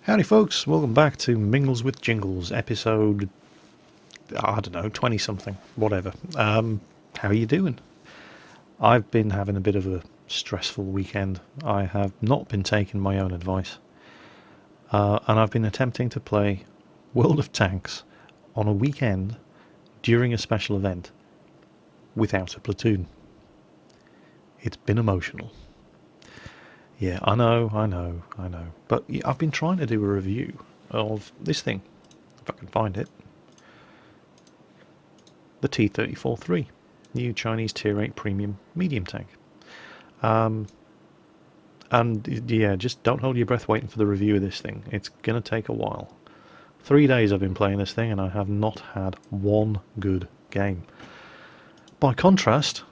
Howdy folks, welcome back to Mingles with Jingles, episode, I don't know, 20 something, whatever. How are you doing? I've been having a bit of a stressful weekend. I have not been taking my own advice. And I've been attempting to play World of Tanks on a weekend during a special event without a platoon. It's been emotional. Yeah, I know. But I've been trying to do a review of this thing, if I can find it. The T-34-3, new Chinese Tier 8 premium medium tank. And yeah, just don't hold your breath waiting for the review of this thing. It's going to take a while. 3 days I've been playing this thing and I have not had one good game. By contrast,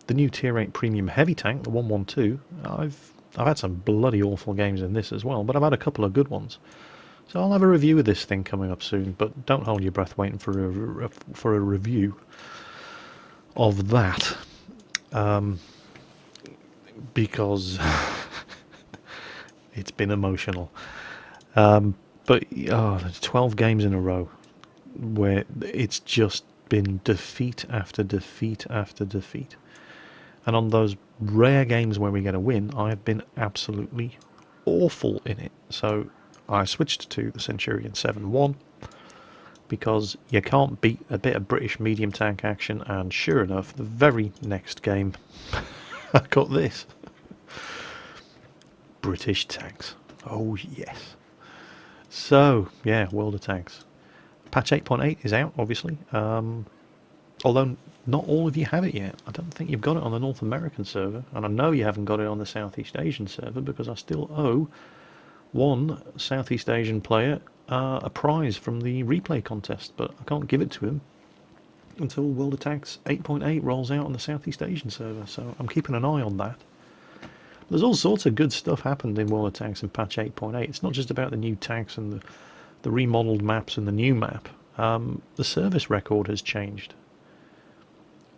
the new Tier 8 premium heavy tank, the 112, I've had some bloody awful games in this as well, but I've had a couple of good ones. So I'll have a review of this thing coming up soon, but don't hold your breath waiting for a review of that, because it's been emotional. But 12 games in a row where it's just been defeat after defeat after defeat. And on those rare games where we get a win, I have been absolutely awful in it. So I switched to the Centurion 7-1 because you can't beat a bit of British medium tank action, and sure enough, the very next game I got this. British tanks. Oh yes. So yeah, World of Tanks. Patch 8.8 is out, obviously. Although not all of you have it yet. I don't think you've got it on the North American server, and I know you haven't got it on the Southeast Asian server because I still owe one Southeast Asian player a prize from the replay contest, but I can't give it to him until World of Tanks 8.8 rolls out on the Southeast Asian server, so I'm keeping an eye on that. There's all sorts of good stuff happened in World of Tanks in patch 8.8. It's not just about the new tanks and the remodeled maps and the new map. The service record has changed.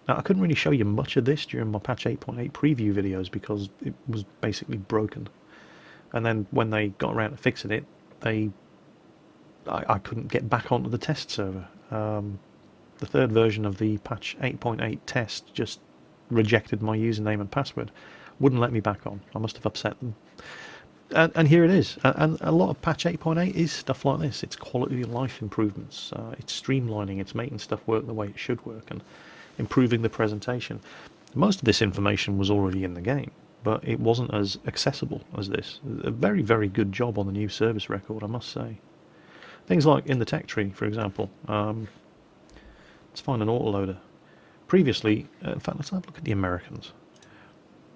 Now, I couldn't really show you much of this during my patch 8.8 preview videos because it was basically broken. And then when they got around to fixing it, I couldn't get back onto the test server. The third version of the patch 8.8 test just rejected my username and password. Wouldn't let me back on. I must have upset them. And here it is. And a lot of patch 8.8 is stuff like this. It's quality of life improvements. It's streamlining. It's making stuff work the way it should work and improving the presentation. Most of this information was already in the game, but it wasn't as accessible as this. A very, very good job on the new service record, I must say. Things like in the tech tree, for example. Let's find an autoloader. Previously, in fact, let's have a look at the Americans.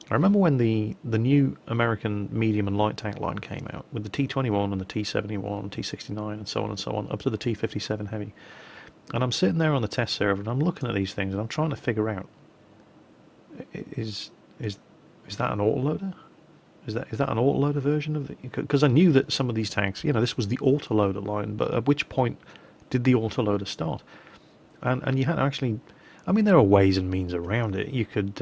I remember when the new American medium and light tank line came out, with the T21 and the T71, T69 and so on, up to the T57 heavy. And I'm sitting there on the test server and I'm looking at these things and I'm trying to figure out, is that an autoloader? Is that an autoloader version of it? Because I knew that some of these tanks, this was the autoloader line, but at which point did the autoloader start? And you had to actually, I mean, there are ways and means around it. You could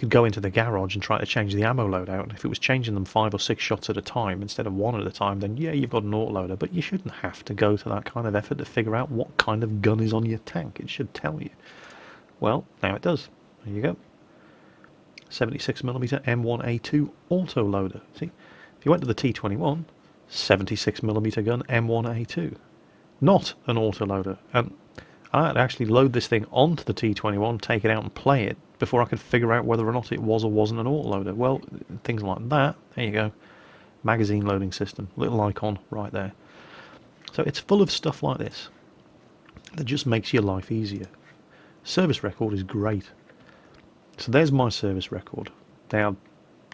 go into the garage and try to change the ammo loadout, and if it was changing them 5 or 6 shots at a time instead of 1 at a time, then yeah, you've got an autoloader, but you shouldn't have to go to that kind of effort to figure out what kind of gun is on your tank. It should tell you. Well, now it does. There you go. 76mm M1A2 autoloader. See, if you went to the T21, 76mm gun M1A2. Not an autoloader. And I had to actually load this thing onto the T21, take it out and play it before I could figure out whether or not it was or wasn't an autoloader. Well, things like that. There you go. Magazine loading system. Little icon right there. So it's full of stuff like this that just makes your life easier. Service record is great. So there's my service record. Now,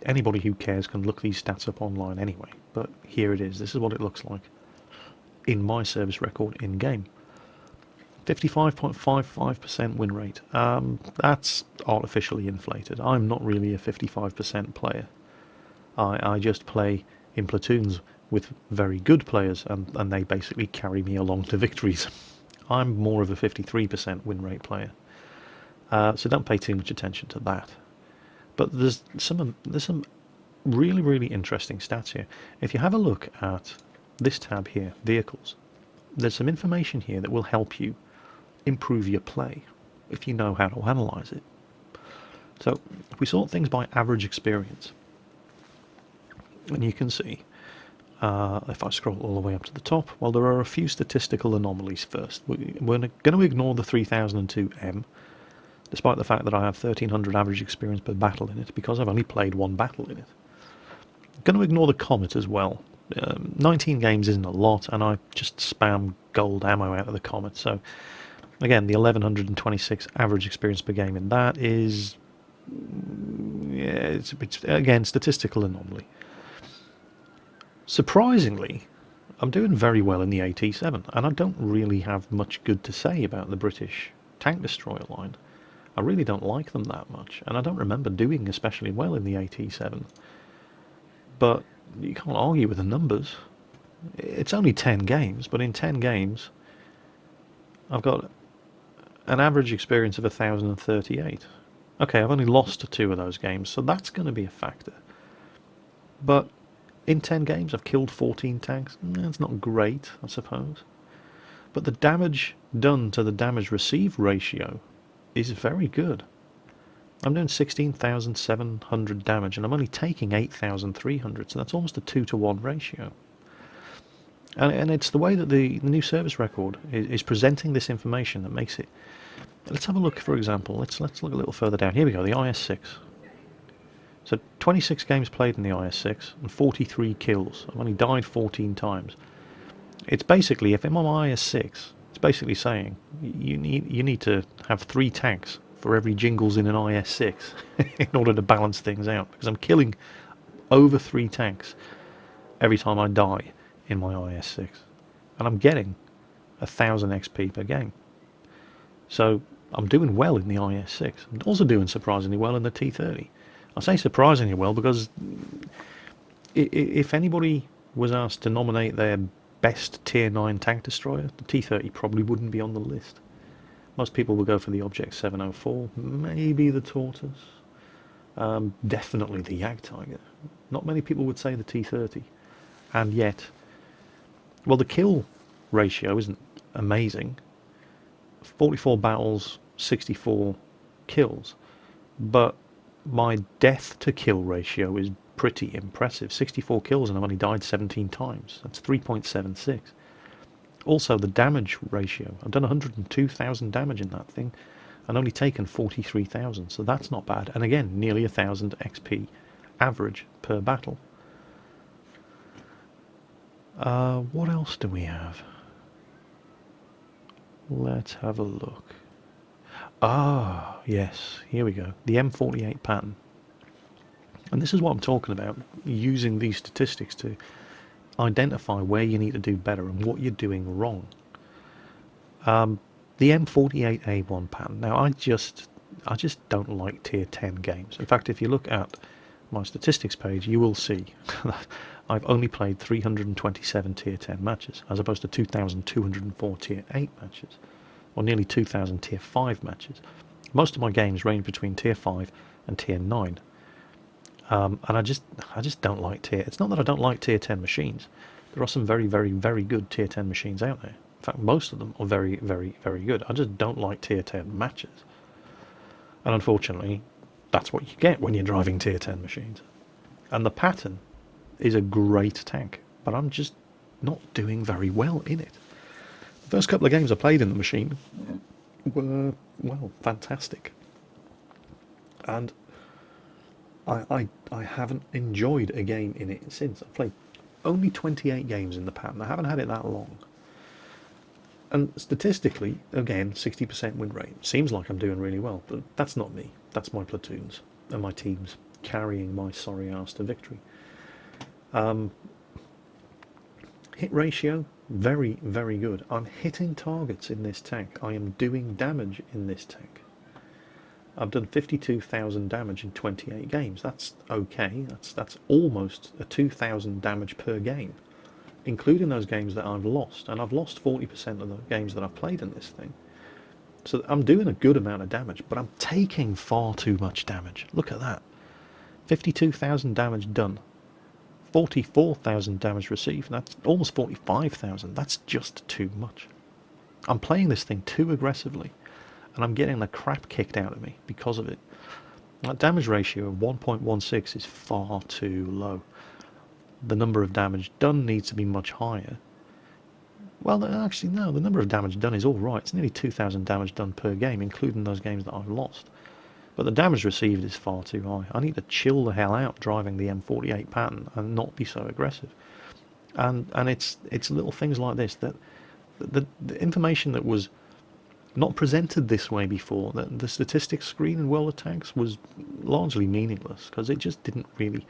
anybody who cares can look these stats up online anyway, but here it is. This is what it looks like in my service record in-game. 55.55% win rate. That's artificially inflated. I'm not really a 55% player. I just play in platoons with very good players, and they basically carry me along to victories. I'm more of a 53% win rate player. So don't pay too much attention to that. But there's some really, really interesting stats here. If you have a look at this tab here, Vehicles, there's some information here that will help you improve your play if you know how to analyze it. So if we sort things by average experience, and you can see, if I scroll all the way up to the top, well, there are a few statistical anomalies first. We're going to ignore the 3002M, despite the fact that I have 1300 average experience per battle in it, because I've only played one battle in it. I'm going to ignore the Comet as well. 19 games isn't a lot, and I just spam gold ammo out of the Comet. So again, the 1126 average experience per game in that is, yeah, it's again, statistical anomaly. Surprisingly, I'm doing very well in the AT7, and I don't really have much good to say about the British tank destroyer line. I really don't like them that much, and I don't remember doing especially well in the AT7. But you can't argue with the numbers. It's only 10 games, but in 10 games, I've got an average experience of 1038. Okay, I've only lost 2 of those games, so that's going to be a factor. But in 10 games, I've killed 14 tanks. That's not great, I suppose. But the damage done to the damage received ratio is very good. I'm doing 16,700 damage, and I'm only taking 8,300, so that's almost a 2-to-1 ratio. And it's the way that the new service record is presenting this information that makes it... Let's have a look, for example. Let's look a little further down. Here we go, the IS-6. So 26 games played in the IS-6 and 43 kills. I've only died 14 times. It's basically, if I'm on IS-6, it's basically saying you need to have 3 tanks for every Jingles in an IS-6 in order to balance things out, because I'm killing over 3 tanks every time I die in my IS-6, and I'm getting 1000 XP per game. So I'm doing well in the IS-6. I'm also doing surprisingly well in the T-30. I say surprisingly well because if anybody was asked to nominate their best Tier 9 tank destroyer, the T-30 probably wouldn't be on the list. Most people will go for the Object 704, maybe the Tortoise, definitely the Jagdtiger. Not many people would say the T-30, and yet, well, the kill ratio isn't amazing. 44 battles, 64 kills, but my death to kill ratio is pretty impressive. 64 kills and I've only died 17 times. That's 3.76. Also, the damage ratio. I've done 102,000 damage in that thing and only taken 43,000, so that's not bad. And again, nearly 1,000 XP average per battle. What else do we have? Let's have a look. Ah, yes, here we go. The M48 pattern. And this is what I'm talking about, using these statistics to identify where you need to do better and what you're doing wrong. The M48A1 pattern. Now, I just don't like Tier 10 games. In fact, if you look at my statistics page, you will see that I've only played 327 Tier 10 matches, as opposed to 2,204 Tier 8 matches, or nearly 2,000 Tier 5 matches. Most of my games range between Tier 5 and Tier 9. And I just don't like Tier... It's not that I don't like Tier 10 machines. There are some very, very, very good Tier 10 machines out there. In fact, most of them are very, very, very good. I just don't like Tier 10 matches. And unfortunately, that's what you get when you're driving Tier 10 machines. And the pattern is a great tank, but I'm just not doing very well in it. The first couple of games I played in the machine were, well, fantastic. And I haven't enjoyed a game in it since. I've played only 28 games in the pattern. I haven't had it that long. And statistically, again, 60% win rate. Seems like I'm doing really well, but that's not me. That's my platoons and my teams carrying my sorry ass to victory. Hit ratio, very, very good. I'm hitting targets in this tank. I am doing damage in this tank. I've done 52,000 damage in 28 games. That's okay. That's almost a 2,000 damage per game, including those games that I've lost. And I've lost 40% of the games that I've played in this thing. So I'm doing a good amount of damage, but I'm taking far too much damage. Look at that. 52,000 damage done. 44,000 damage received. That's almost 45,000. That's just too much. I'm playing this thing too aggressively, and I'm getting the crap kicked out of me because of it. That damage ratio of 1.16 is far too low. The number of damage done needs to be much higher. Well, actually, no, the number of damage done is all right. It's nearly 2,000 damage done per game, including those games that I've lost. But the damage received is far too high. I need to chill the hell out driving the M48 pattern and not be so aggressive. And it's little things like this that the information that was not presented this way before, that the statistics screen in World of Tanks was largely meaningless because it just didn't really.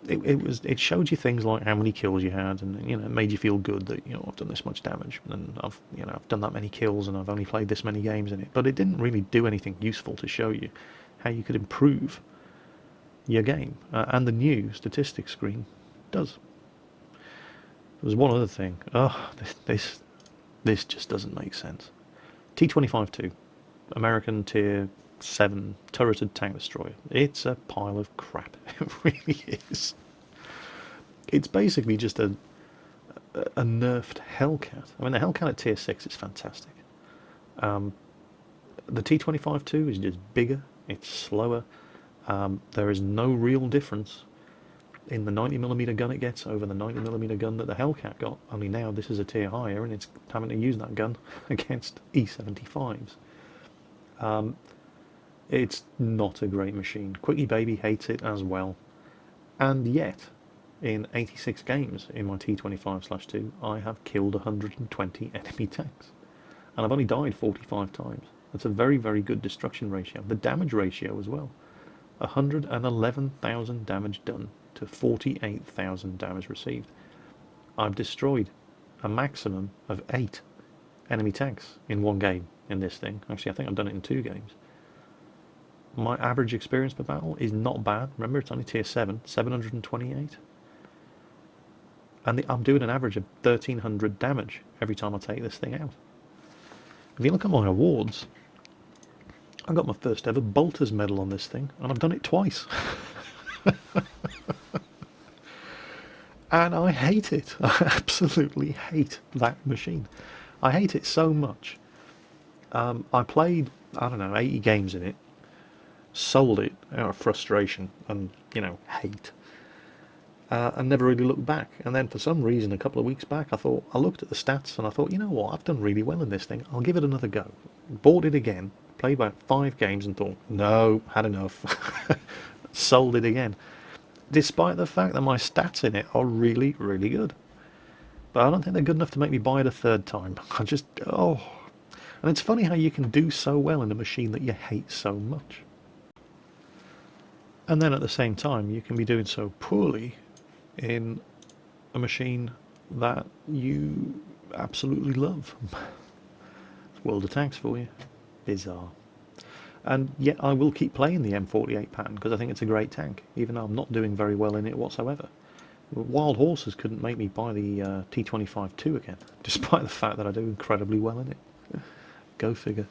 It showed you things like how many kills you had, and it made you feel good that I've done this much damage and I've done that many kills and I've only played this many games in it. But it didn't really do anything useful to show you how you could improve your game, and the new statistics screen does. There's one other thing. Oh, this just doesn't make sense. T-25-2, American Tier 7 turreted tank destroyer. It's a pile of crap. It really is. It's basically just a nerfed Hellcat. I mean, the Hellcat at Tier 6 is fantastic. The T-25-2 is just bigger, it's slower. There is no real difference in the 90mm gun it gets over the 90mm gun that the Hellcat got, only now this is a tier higher and it's having to use that gun against E75s. It's not a great machine. Quickie Baby hates it as well. And yet, in 86 games in my T25/2, I have killed 120 enemy tanks. And I've only died 45 times. That's a very, very good destruction ratio. The damage ratio as well. 111,000 damage done to 48,000 damage received. I've destroyed a maximum of 8 enemy tanks in one game in this thing. Actually, I think I've done it in 2 games. My average experience per battle is not bad. Remember, it's only tier 7, 728. And I'm doing an average of 1,300 damage every time I take this thing out. If you look at my awards, I got my first ever Bolter's medal on this thing, and I've done it twice. And I hate it. I absolutely hate that machine. I hate it so much. I played, I don't know, 80 games in it, sold it out of frustration and, hate, and never really looked back. And then for some reason, a couple of weeks back, I looked at the stats and I thought, you know what, I've done really well in this thing. I'll give it another go. Bought it again, played about 5 games and thought, no, had enough. Sold it again. Despite the fact that my stats in it are really, really good. But I don't think they're good enough to make me buy it a 3rd time. And it's funny how you can do so well in a machine that you hate so much. And then at the same time, you can be doing so poorly in a machine that you absolutely love. It's World of Tanks for you. Bizarre. And yet I will keep playing the M48 pattern because I think it's a great tank, even though I'm not doing very well in it whatsoever. Wild Horses couldn't make me buy the T25-2 again, despite the fact that I do incredibly well in it. Go figure.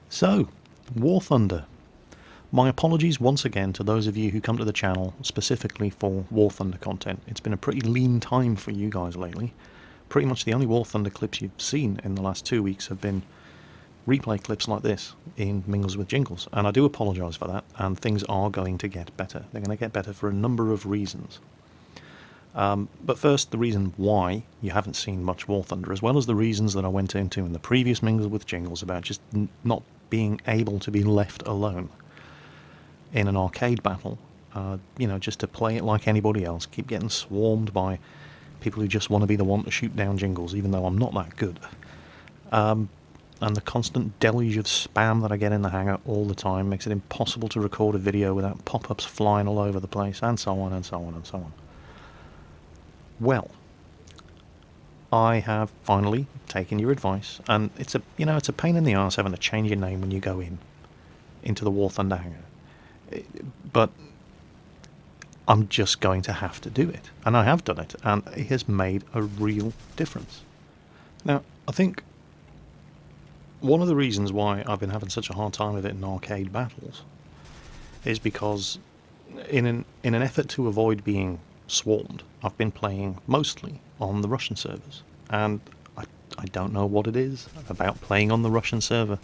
So, War Thunder. My apologies once again to those of you who come to the channel specifically for War Thunder content. It's been a pretty lean time for you guys lately. Pretty much the only War Thunder clips you've seen in the last 2 weeks have been replay clips like this in Mingles with Jingles, and I do apologise for that, and things are going to get better. They're going to get better for a number of reasons. But first, the reason why you haven't seen much War Thunder, as well as the reasons that I went into in the previous Mingles with Jingles about just not being able to be left alone in an arcade battle, just to play it like anybody else, keep getting swarmed by people who just want to be the one to shoot down Jingles, even though I'm not that good. And the constant deluge of spam that I get in the hangar all the time makes it impossible to record a video without pop-ups flying all over the place, and so on and so on and so on. Well, I have finally taken your advice, and it's a pain in the arse having to change your name when you go into the War Thunder hangar. But I'm just going to have to do it, and I have done it, and it has made a real difference. Now, I think One of the reasons why I've been having such a hard time with it in arcade battles is because in an effort to avoid being swarmed, I've been playing mostly on the Russian servers, and I don't know what it is about playing on the Russian server.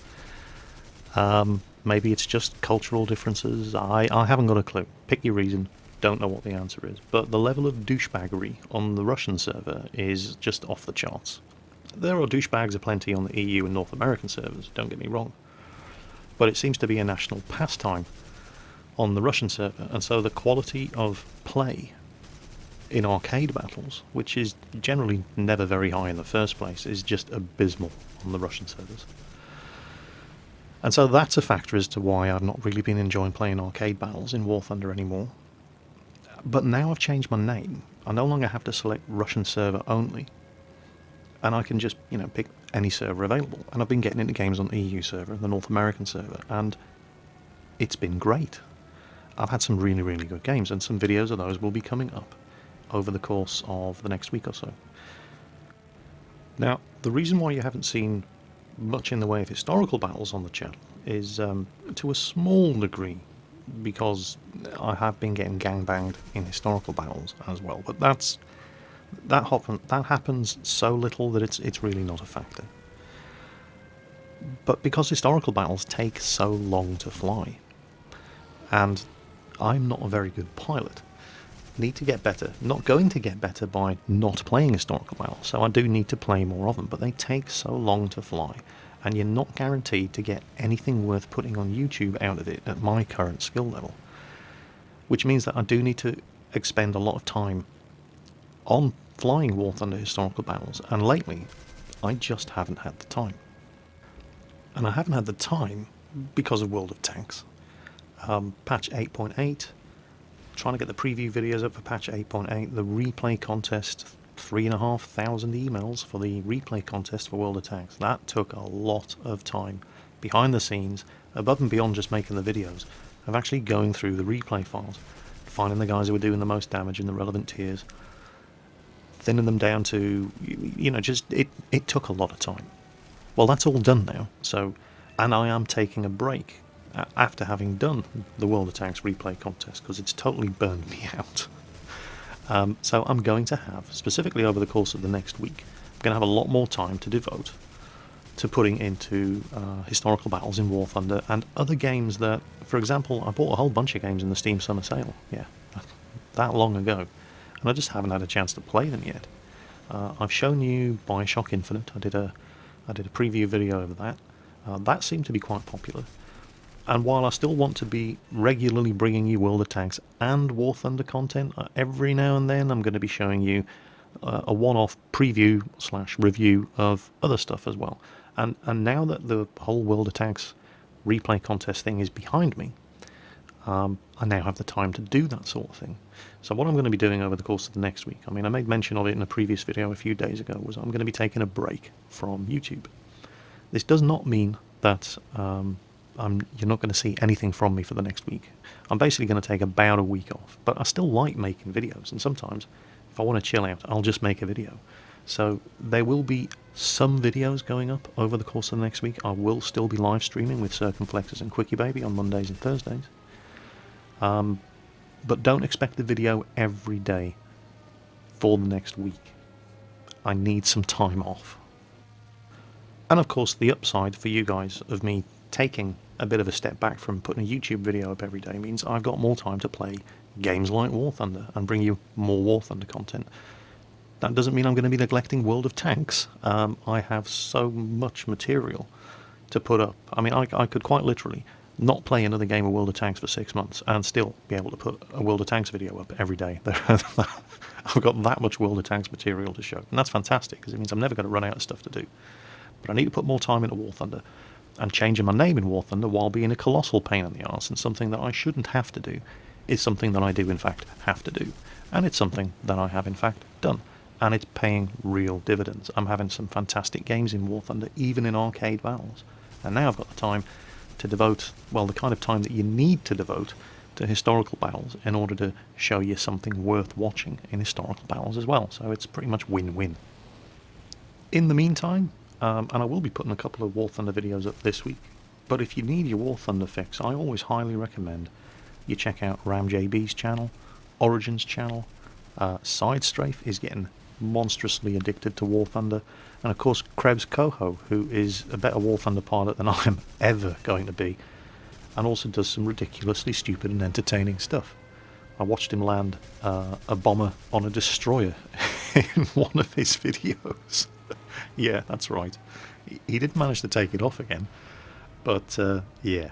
Maybe it's just cultural differences. I haven't got a clue. Pick your reason. Don't know what the answer is. But the level of douchebaggery on the Russian server is just off the charts. There are douchebags aplenty on the EU and North American servers, don't get me wrong. But it seems to be a national pastime on the Russian server, and so the quality of play in arcade battles, which is generally never very high in the first place, is just abysmal on the Russian servers. And so that's a factor as to why I've not really been enjoying playing arcade battles in War Thunder anymore. But now I've changed my name. I no longer have to select Russian server only, and I can just, pick any server available. And I've been getting into games on the EU server and the North American server, and it's been great. I've had some really, really good games, and some videos of those will be coming up over the course of the next week or so. Now, the reason why you haven't seen much in the way of historical battles on the channel is, to a small degree, because I have been getting gangbanged in historical battles as well. But that happens so little that it's really not a factor. But because historical battles take so long to fly, and I'm not a very good pilot, need to get better. Not going to get better by not playing historical battles, so I do need to play more of them, but they take so long to fly, and you're not guaranteed to get anything worth putting on YouTube out of it at my current skill level. Which means that I do need to expend a lot of time on flying War Thunder historical battles, and lately I just haven't had the time. And I haven't had the time because of World of Tanks. Patch 8.8, trying to get the preview videos up for patch 8.8, the replay contest, 3,500 emails for the replay contest for World of Tanks. That took a lot of time behind the scenes, above and beyond just making the videos, of actually going through the replay files, finding the guys who were doing the most damage in the relevant tiers, thinning them down to, it took a lot of time. Well, that's all done now, and I am taking a break after having done the World of Tanks replay contest, because it's totally burned me out. So I'm going to have, specifically over the course of the next week, I'm going to have a lot more time to devote to putting into historical battles in War Thunder and other games that, for example, I bought a whole bunch of games in the Steam Summer Sale, that long ago, and I just haven't had a chance to play them yet. I've shown you Bioshock Infinite. I did a preview video of that. That seemed to be quite popular. And while I still want to be regularly bringing you World of Tanks and War Thunder content, every now and then I'm going to be showing you a one-off preview / review of other stuff as well. And now that the whole World of Tanks replay contest thing is behind me, I now have the time to do that sort of thing. So what I'm going to be doing over the course of the next week, I made mention of it in a previous video a few days ago, was I'm going to be taking a break from YouTube. This does not mean that you're not going to see anything from me for the next week. I'm basically going to take about a week off, but I still like making videos, and sometimes if I want to chill out, I'll just make a video. So there will be some videos going up over the course of the next week. I will still be live streaming with Circumflexes and Quickie Baby on Mondays and Thursdays. But don't expect the video every day for the next week. I need some time off. And of course, the upside for you guys of me taking a bit of a step back from putting a YouTube video up every day means I've got more time to play games like War Thunder and bring you more War Thunder content. That doesn't mean I'm going to be neglecting World of Tanks. I have so much material to put up. I could quite literally not play another game of World of Tanks for 6 months and still be able to put a World of Tanks video up every day. I've got that much World of Tanks material to show, and that's fantastic because it means I'm never going to run out of stuff to do. But I need to put more time into War Thunder, and changing my name in War Thunder while being a colossal pain in the arse and something that I shouldn't have to do is something that I do in fact have to do, and it's something that I have in fact done, and it's paying real dividends. I'm having some fantastic games in War Thunder, even in arcade battles, and now I've got the time to devote, well, the kind of time that you need to devote to historical battles in order to show you something worth watching in historical battles as well. So it's pretty much win-win. In the meantime, and I will be putting a couple of War Thunder videos up this week. But if you need your War Thunder fix, I always highly recommend you check out RamJB's channel, Origin's channel. Side Strafe is getting monstrously addicted to War Thunder, and of course Krebs Coho, who is a better War Thunder pilot than I am ever going to be, and also does some ridiculously stupid and entertaining stuff. I watched him land a bomber on a destroyer in one of his videos. Yeah, that's right. He did manage to take it off again, but yeah.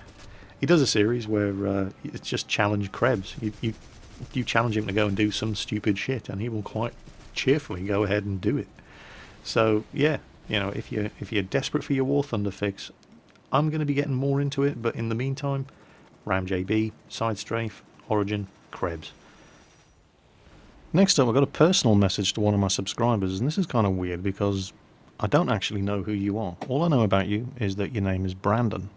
He does a series where it's just challenge Krebs. You challenge him to go and do some stupid shit, and he will quite cheerfully go ahead and do it. So yeah, you know, if you're desperate for your War Thunder fix, I'm going to be getting more into it. But in the meantime, RamJB, Side Strafe, Origin, Krebs. Next up, I got a personal message to one of my subscribers, and this is kind of weird because I don't actually know who you are. All I know about you is that your name is Brandon.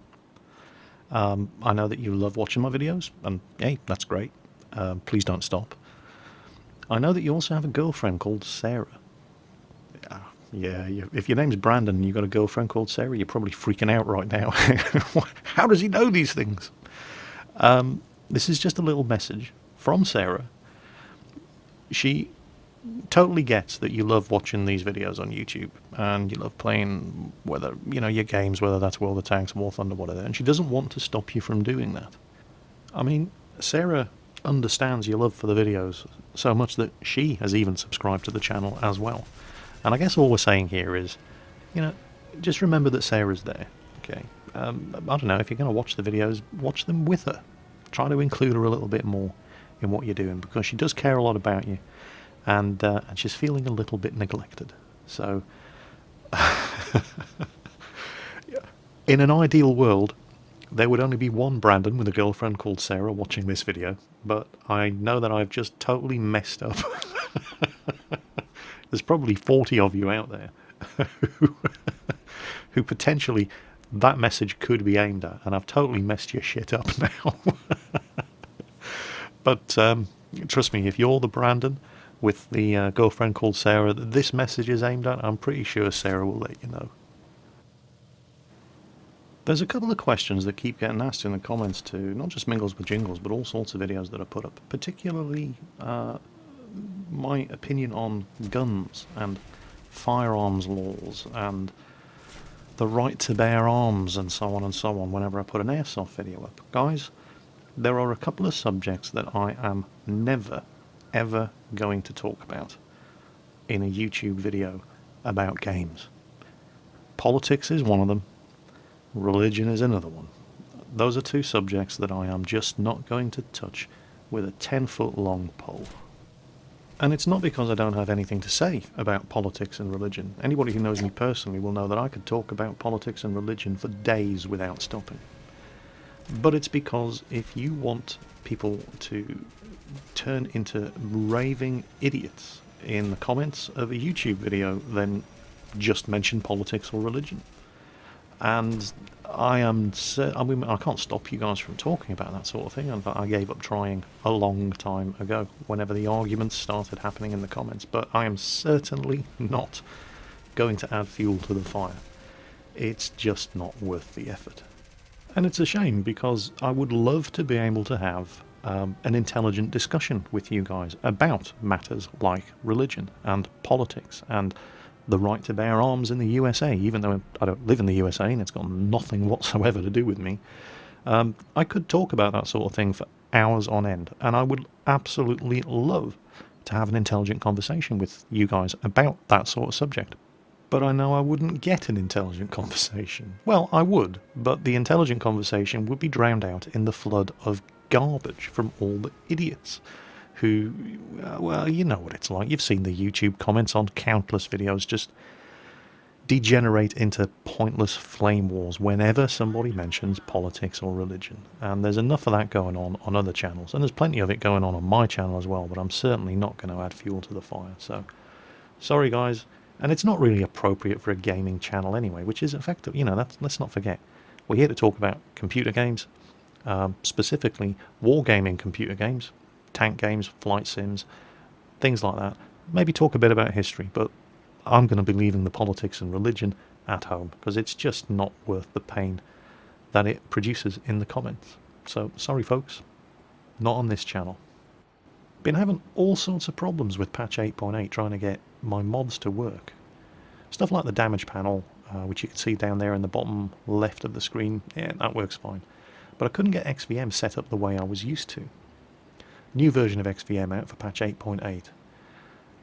I know that you love watching my videos, and hey, that's great. Please don't stop. I know that you also have a girlfriend called Sarah. Yeah, if your name's Brandon and you've got a girlfriend called Sarah, you're probably freaking out right now. How does he know these things? This is just a little message from Sarah. She totally gets that you love watching these videos on YouTube and you love playing, whether your games, whether that's World of Tanks, War Thunder, whatever, and she doesn't want to stop you from doing that. I mean, Sarah understands your love for the videos so much that she has even subscribed to the channel as well. And I guess all we're saying here is, just remember that Sarah's there. Okay, I don't know, if you're going to watch the videos, watch them with her. Try to include her a little bit more in what you're doing, because she does care a lot about you. And she's feeling a little bit neglected. So, in an ideal world, there would only be one Brandon with a girlfriend called Sarah watching this video, but I know that I've just totally messed up. There's probably 40 of you out there who potentially that message could be aimed at, and I've totally messed your shit up now. But trust me, if you're the Brandon with the girlfriend called Sarah that this message is aimed at, I'm pretty sure Sarah will let you know. There's a couple of questions that keep getting asked in the comments to not just Mingles but Jingles, but all sorts of videos that are put up, particularly my opinion on guns and firearms laws and the right to bear arms and so on whenever I put an airsoft video up. Guys, there are a couple of subjects that I am never ever going to talk about in a YouTube video about games. Politics is one of them. Religion is another one. Those are two subjects that I am just not going to touch with a 10-foot long pole. And it's not because I don't have anything to say about politics and religion. Anybody who knows me personally will know that I could talk about politics and religion for days without stopping. But it's because if you want people to turn into raving idiots in the comments of a YouTube video, then just mention politics or religion. And I can't stop you guys from talking about that sort of thing, and I gave up trying a long time ago whenever the arguments started happening in the comments, but I am certainly not going to add fuel to the fire. It's just not worth the effort. And it's a shame, because I would love to be able to have an intelligent discussion with you guys about matters like religion and politics and the right to bear arms in the USA, even though I don't live in the USA and it's got nothing whatsoever to do with me. I could talk about that sort of thing for hours on end, and I would absolutely love to have an intelligent conversation with you guys about that sort of subject. But I know I wouldn't get an intelligent conversation. Well, I would, but the intelligent conversation would be drowned out in the flood of garbage from all the idiots who, well, you know what it's like. You've seen the YouTube comments on countless videos just degenerate into pointless flame wars whenever somebody mentions politics or religion. And there's enough of that going on other channels, and there's plenty of it going on my channel as well, but I'm certainly not going to add fuel to the fire. So, sorry guys. And it's not really appropriate for a gaming channel anyway, which is effective. Let's not forget, we're here to talk about computer games, specifically wargaming computer games, tank games, flight sims, things like that. Maybe talk a bit about history, but I'm going to be leaving the politics and religion at home, because it's just not worth the pain that it produces in the comments. So, sorry folks, not on this channel. Been having all sorts of problems with patch 8.8 trying to get my mods to work. Stuff like the damage panel, which you can see down there in the bottom left of the screen, yeah, that works fine. But I couldn't get XVM set up the way I was used to. New version of XVM out for patch 8.8.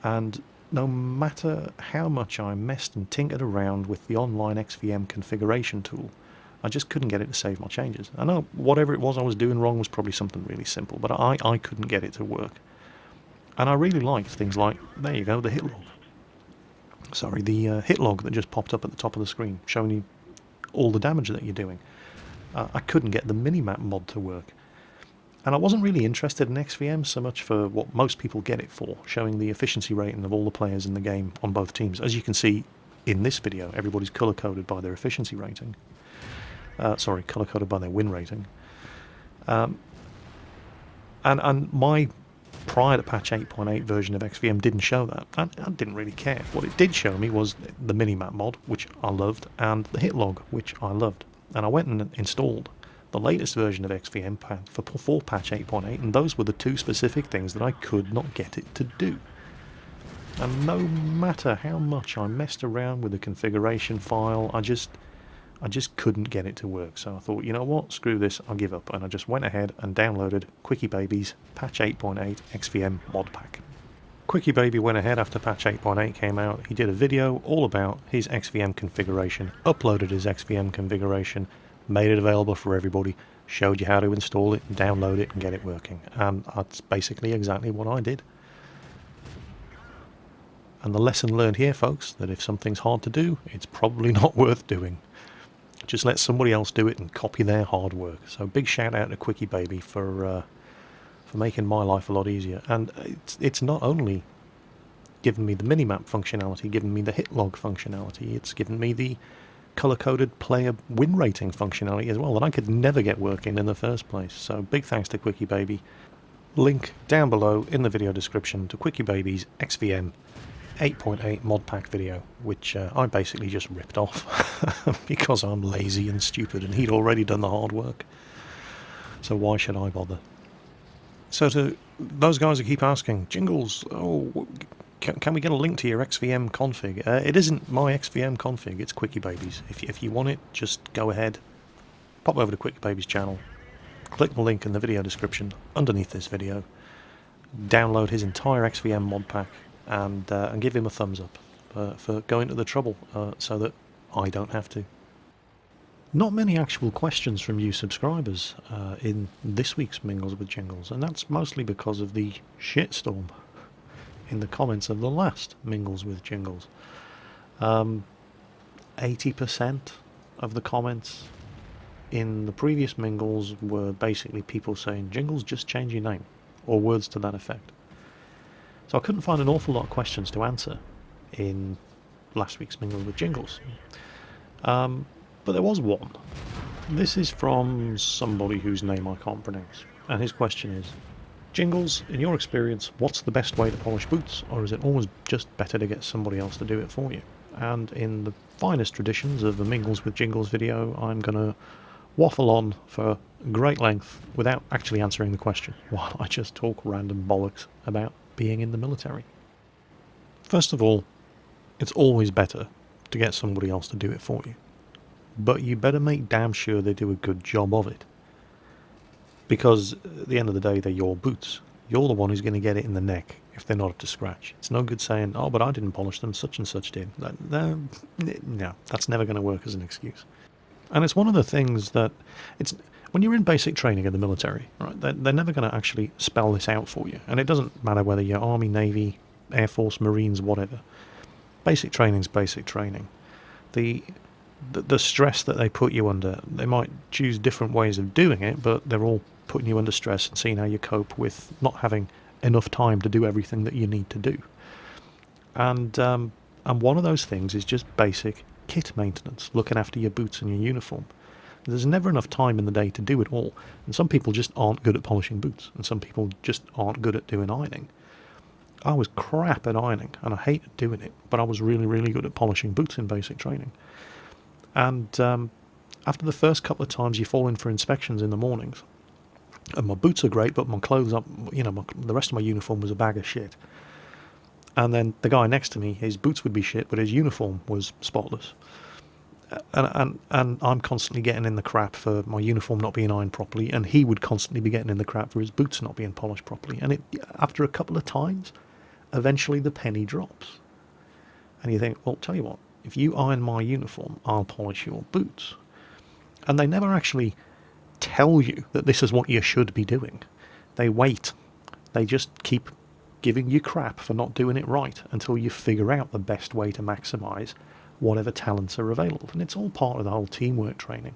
And no matter how much I messed and tinkered around with the online XVM configuration tool, I just couldn't get it to save my changes. I know whatever it was I was doing wrong was probably something really simple, but I couldn't get it to work. And I really liked things like, there you go, the hit log. Sorry, the hit log that just popped up at the top of the screen, showing you all the damage that you're doing. I couldn't get the minimap mod to work. And I wasn't really interested in XVM so much for what most people get it for, showing the efficiency rating of all the players in the game on both teams. As you can see in this video, everybody's colour-coded by their efficiency rating. Sorry, colour-coded by their win rating. And my prior to patch 8.8 version of XVM didn't show that. I didn't really care. What it did show me was the minimap mod, which I loved, and the hit log, which I loved. And I went and installed the latest version of XVM for patch 8.8, and those were the two specific things that I could not get it to do. And no matter how much I messed around with the configuration file, I just couldn't get it to work. So I thought, you know what, screw this, I'll give up. And I just went ahead and downloaded Quickie Baby's patch 8.8 XVM mod pack. Quickie Baby went ahead after patch 8.8 came out. He did a video all about his XVM configuration, uploaded his XVM configuration, made it available for everybody, showed you how to install it, download it, and get it working. And that's basically exactly what I did. And the lesson learned here, folks, that if something's hard to do, it's probably not worth doing. Just let somebody else do it and copy their hard work. So big shout out to Quickie Baby for making my life a lot easier. And it's not only given me the minimap functionality, given me the hit log functionality, it's given me the color-coded player win rating functionality as well that I could never get working in the first place. So big thanks to Quickie Baby. Link down below in the video description to Quickie Baby's XVM 8.8 mod pack video, which I basically just ripped off because I'm lazy and stupid and he'd already done the hard work. So why should I bother? So to those guys who keep asking, Jingles, oh, can we get a link to your XVM config? It isn't my XVM config, it's Quickie Baby's. If you want it, just go ahead, pop over to Quickie Baby's channel, click the link in the video description underneath this video, download his entire XVM mod pack, and give him a thumbs up for going to the trouble so that I don't have to. Not many actual questions from you subscribers in this week's Mingles with Jingles, and that's mostly because of the shitstorm in the comments of the last Mingles with Jingles. 80% of the comments in the previous Mingles were basically people saying, Jingles, just change your name, or words to that effect. So I couldn't find an awful lot of questions to answer in last week's Mingles with Jingles. But there was one. This is from somebody whose name I can't pronounce. And his question is, Jingles, in your experience, what's the best way to polish boots? Or is it always just better to get somebody else to do it for you? And in the finest traditions of the Mingles with Jingles video, I'm going to waffle on for great length without actually answering the question, while I just talk random bollocks about being in the military. First of all, it's always better to get somebody else to do it for you. But you better make damn sure they do a good job of it. Because at the end of the day, they're your boots. You're the one who's going to get it in the neck if they're not up to scratch. It's no good saying, oh, but I didn't polish them, such and such did. No, that's never going to work as an excuse. And it's one of the things that, when you're in basic training in the military, right, they're never going to actually spell this out for you. And it doesn't matter whether you're Army, Navy, Air Force, Marines, whatever. Basic training's basic training. The stress that they put you under, they might choose different ways of doing it, but they're all putting you under stress and seeing how you cope with not having enough time to do everything that you need to do. And one of those things is just basic kit maintenance, looking after your boots and your uniform. There's never enough time in the day to do it all, and some people just aren't good at polishing boots, and some people just aren't good at doing ironing. I was crap at ironing, and I hated doing it, but I was really, really good at polishing boots in basic training. And after the first couple of times you fall in for inspections in the mornings, and my boots are great, but my clothes up, the rest of my uniform was a bag of shit. And then the guy next to me, his boots would be shit, but his uniform was spotless. And I'm constantly getting in the crap for my uniform not being ironed properly, and he would constantly be getting in the crap for his boots not being polished properly. And after a couple of times, eventually the penny drops. And you think, well, tell you what, if you iron my uniform, I'll polish your boots. And they never actually tell you that this is what you should be doing. They wait. They just keep giving you crap for not doing it right until you figure out the best way to maximise whatever talents are available. And it's all part of the whole teamwork training.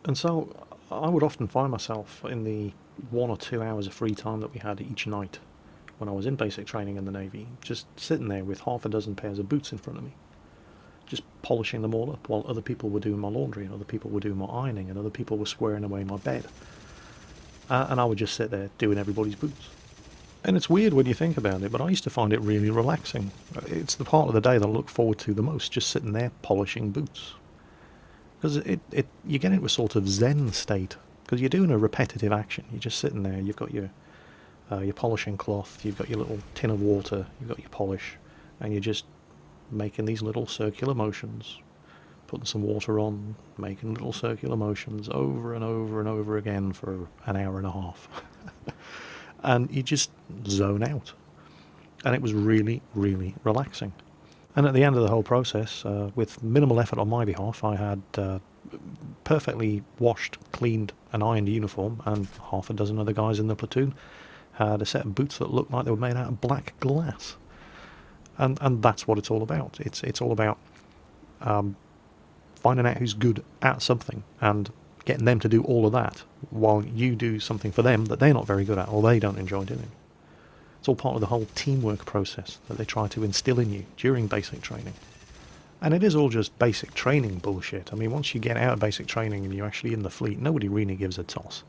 And so I would often find myself in the 1 or 2 hours of free time that we had each night when I was in basic training in the Navy, just sitting there with half a dozen pairs of boots in front of me, just polishing them all up while other people were doing my laundry and other people were doing my ironing and other people were squaring away my bed. And I would just sit there doing everybody's boots. And it's weird when you think about it, but I used to find it really relaxing. It's the part of the day that I look forward to the most, just sitting there polishing boots. Because you get into a sort of zen state, because you're doing a repetitive action. You're just sitting there, you've got your polishing cloth, you've got your little tin of water, you've got your polish, and you're just making these little circular motions, putting some water on, making little circular motions over and over and over again for an hour and a half. And you just zone out. And it was really, really relaxing. And at the end of the whole process, with minimal effort on my behalf, I had perfectly washed, cleaned and ironed uniform, and half a dozen other guys in the platoon had a set of boots that looked like they were made out of black glass. And that's what it's all about. It's all about finding out who's good at something and getting them to do all of that while you do something for them that they're not very good at or they don't enjoy doing. It's all part of the whole teamwork process that they try to instill in you during basic training. And it is all just basic training bullshit. I mean, once you get out of basic training and you're actually in the fleet, nobody really gives a toss.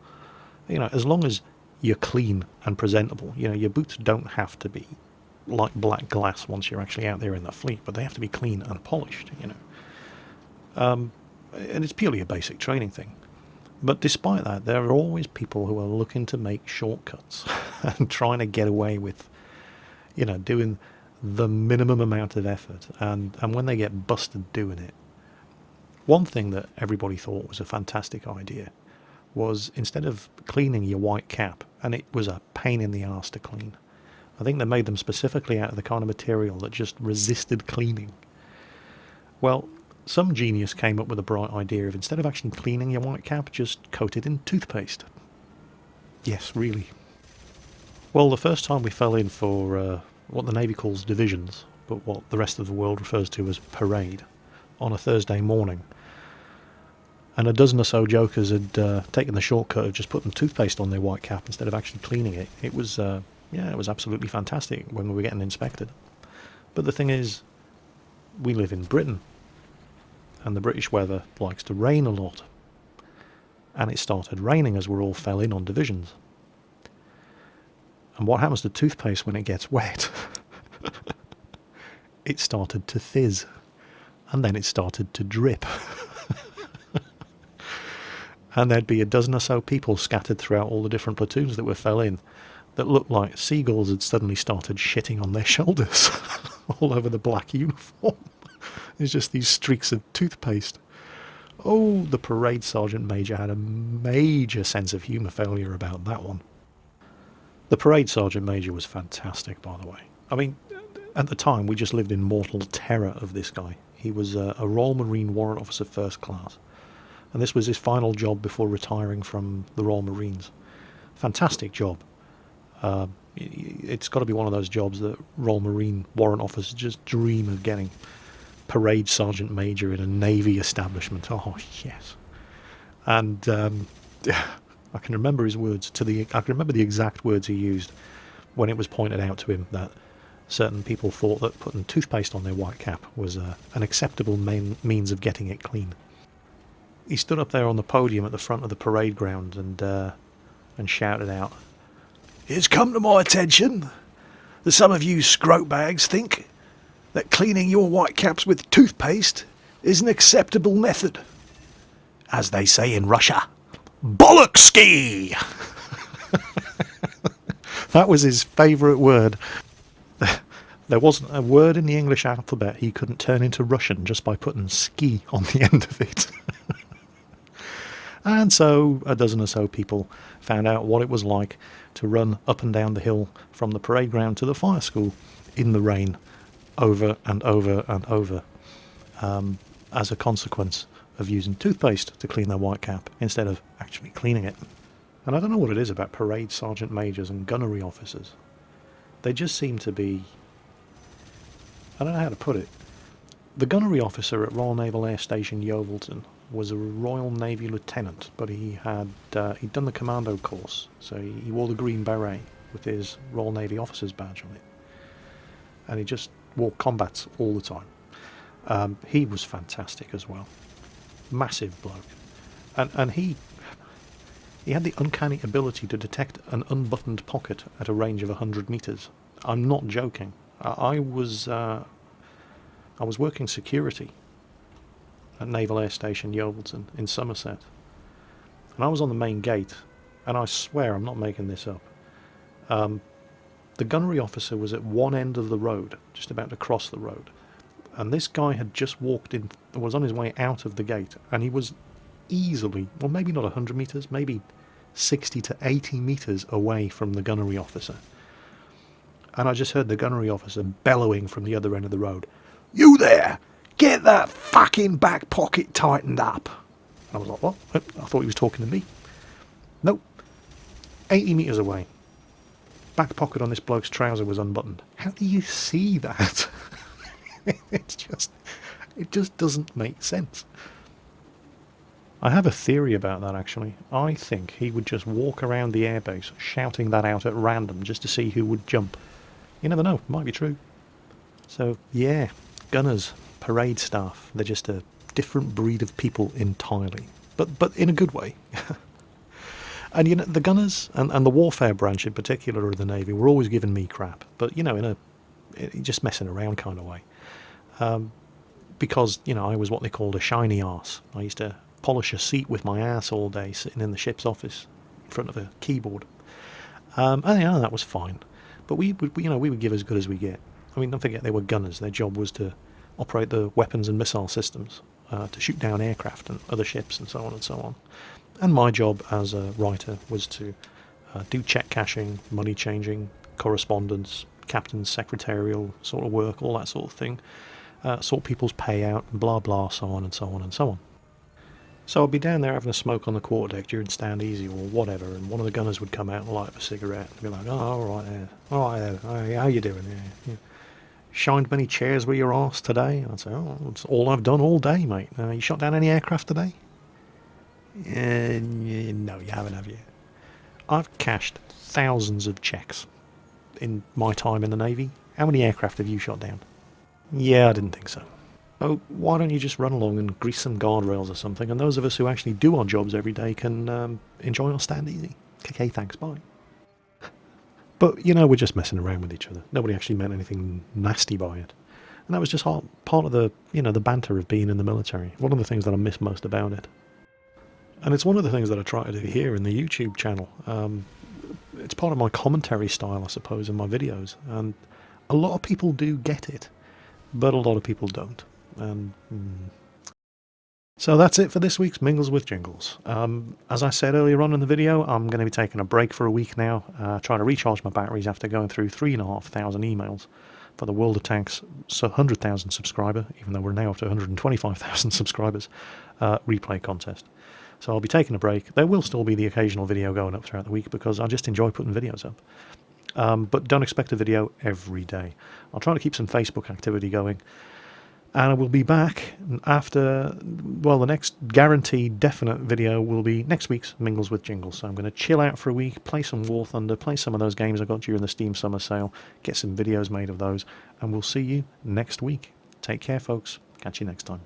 As long as you're clean and presentable, your boots don't have to be like black glass once you're actually out there in the fleet, but they have to be clean and polished, and it's purely a basic training thing. But despite that, there are always people who are looking to make shortcuts and trying to get away with, doing the minimum amount of effort. And when they get busted doing it, one thing that everybody thought was a fantastic idea was, instead of cleaning your white cap, and it was a pain in the arse to clean, I think they made them specifically out of the kind of material that just resisted cleaning. Well, some genius came up with a bright idea of, instead of actually cleaning your white cap, just coat it in toothpaste. Yes, really. Well, the first time we fell in for what the Navy calls divisions, but what the rest of the world refers to as parade, on a Thursday morning, and a dozen or so jokers had taken the shortcut of just putting toothpaste on their white cap instead of actually cleaning it. It was absolutely fantastic when we were getting inspected. But the thing is, we live in Britain, and the British weather likes to rain a lot. And it started raining as we all fell in on divisions. And what happens to toothpaste when it gets wet? It started to fizz. And then it started to drip. And there'd be a dozen or so people scattered throughout all the different platoons that we fell in that looked like seagulls had suddenly started shitting on their shoulders all over the black uniform. There's just these streaks of toothpaste. Oh, the parade sergeant major had a major sense of humour failure about that one. The parade sergeant major was fantastic, by the way. I mean, at the time, we just lived in mortal terror of this guy. He was a Royal Marine Warrant Officer First Class, and this was his final job before retiring from the Royal Marines. Fantastic job. It's got to be one of those jobs that Royal Marine Warrant Officers just dream of getting. Parade sergeant major in a Navy establishment. Oh, yes. And I can remember his words I can remember the exact words he used when it was pointed out to him that certain people thought that putting toothpaste on their white cap was an acceptable means of getting it clean. He stood up there on the podium at the front of the parade ground and shouted out, "It's come to my attention that some of you scrote bags think that cleaning your white caps with toothpaste is an acceptable method. As they say in Russia, bollockski! That was his favourite word. There wasn't a word in the English alphabet he couldn't turn into Russian just by putting ski on the end of it. And so a dozen or so people found out what it was like to run up and down the hill from the parade ground to the fire school in the rain over and over and over, as a consequence of using toothpaste to clean their white cap instead of actually cleaning it. And I don't know what it is about parade sergeant majors and gunnery officers. They just seem to be... I don't know how to put it. The gunnery officer at Royal Naval Air Station Yeovilton was a Royal Navy lieutenant, but he'd done the commando course, so he wore the green beret with his Royal Navy officer's badge on it. And he just wore combats all the time. He was fantastic as well. Massive bloke. And he had the uncanny ability to detect an unbuttoned pocket at a range of 100 metres. I'm not joking. I was working security at Naval Air Station Yeovilton in Somerset, and I was on the main gate, and I swear I'm not making this up. The gunnery officer was at one end of the road, just about to cross the road, and this guy had just walked in, was on his way out of the gate, and he was easily, well, maybe not 100 metres, maybe 60 to 80 metres away from the gunnery officer. And I just heard the gunnery officer bellowing from the other end of the road, "You there! Get that fucking back pocket tightened up!" And I was like, what? I thought he was talking to me. Nope. 80 metres away. Back pocket on this bloke's trouser was unbuttoned. How do you see that? It just doesn't make sense. I have a theory about that, actually. I think he would just walk around the airbase shouting that out at random just to see who would jump. You never know, might be true. So, yeah, gunners, parade staff, they're just a different breed of people entirely. But in a good way. And, you know, the gunners and the warfare branch in particular of the Navy were always giving me crap. But, you know, in a just messing around kind of way. Because, you know, I was what they called a shiny arse. I used to polish a seat with my ass all day sitting in the ship's office in front of a keyboard. And, you know, that was fine. But we would give as good as we get. I mean, don't forget, they were gunners. Their job was to operate the weapons and missile systems, to shoot down aircraft and other ships and so on and so on. And my job as a writer was to do check cashing, money changing, correspondence, captain's secretarial sort of work, all that sort of thing, sort people's payout, blah blah, so on and so on and so on. So I'd be down there having a smoke on the quarterdeck during stand easy or whatever, and one of the gunners would come out and light up a cigarette and be like, "Oh, all right there, how you doing? Yeah. Shined many chairs with your arse today?" And I'd say, "Oh, it's all I've done all day, mate. You shot down any aircraft today?" No, you haven't, have you? I've cashed thousands of checks in my time in the Navy. How many aircraft have you shot down? Yeah, I didn't think so. Oh, why don't you just run along and grease some guardrails or something, and those of us who actually do our jobs every day can enjoy our stand easy. Okay, thanks, bye. But, you know, we're just messing around with each other. Nobody actually meant anything nasty by it. And that was just part of the, you know, the banter of being in the military. One of the things that I miss most about it. And it's one of the things that I try to do here in the YouTube channel. It's part of my commentary style, I suppose, in my videos. And a lot of people do get it, but a lot of people don't. And so that's it for this week's Mingles with Jingles. As I said earlier on in the video, I'm going to be taking a break for a week now, trying to recharge my batteries after going through 3,500 emails for the World of Tanks 100,000 subscriber, even though we're now up to 125,000 subscribers, replay contest. So I'll be taking a break. There will still be the occasional video going up throughout the week because I just enjoy putting videos up. But don't expect a video every day. I'll try to keep some Facebook activity going. And I will be back after, well, the next guaranteed definite video will be next week's Mingles with Jingles. So I'm going to chill out for a week, play some War Thunder, play some of those games I got during the Steam Summer Sale, get some videos made of those, and we'll see you next week. Take care, folks. Catch you next time.